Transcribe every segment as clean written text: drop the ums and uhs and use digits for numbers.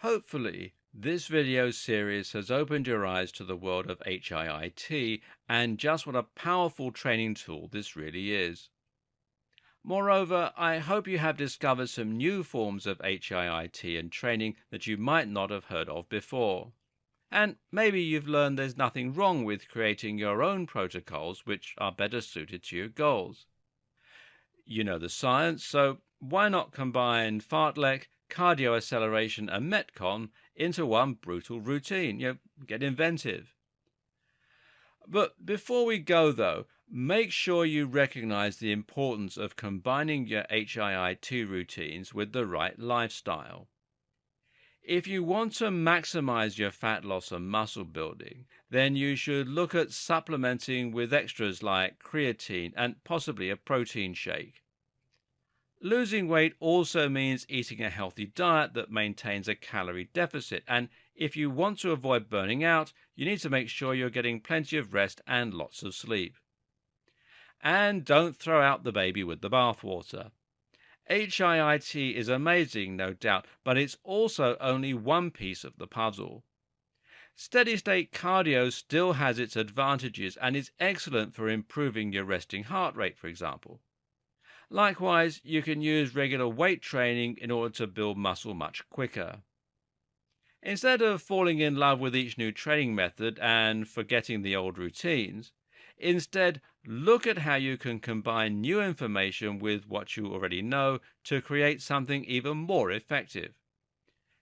Hopefully, this video series has opened your eyes to the world of HIIT and just what a powerful training tool this really is. Moreover, I hope you have discovered some new forms of HIIT and training that you might not have heard of before. And maybe you've learned there's nothing wrong with creating your own protocols which are better suited to your goals. You know the science, so why not combine fartlek, cardio acceleration, and metcon into one brutal routine? Get inventive. But before we go, though, make sure you recognize the importance of combining your HIIT routines with the right lifestyle. If you want to maximize your fat loss and muscle building, then you should look at supplementing with extras like creatine and possibly a protein shake. Losing weight also means eating a healthy diet that maintains a calorie deficit, and if you want to avoid burning out, you need to make sure you're getting plenty of rest and lots of sleep. And don't throw out the baby with the bathwater. HIIT is amazing, no doubt, but it's also only one piece of the puzzle. Steady-state cardio still has its advantages and is excellent for improving your resting heart rate, for example. Likewise, you can use regular weight training in order to build muscle much quicker. Instead of falling in love with each new training method and forgetting the old routines, instead look at how you can combine new information with what you already know to create something even more effective.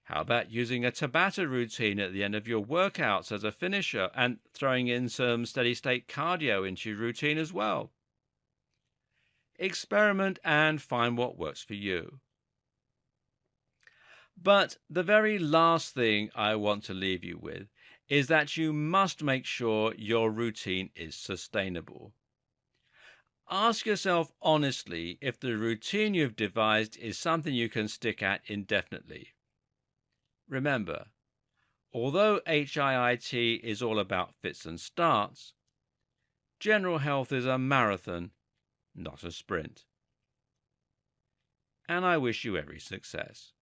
How about using a Tabata routine at the end of your workouts as a finisher and throwing in some steady-state cardio into your routine as well? Experiment and find what works for you. But the very last thing I want to leave you with is that you must make sure your routine is sustainable. Ask yourself honestly if the routine you've devised is something you can stick at indefinitely. Remember, although HIIT is all about fits and starts, general health is a marathon, not a sprint. And I wish you every success.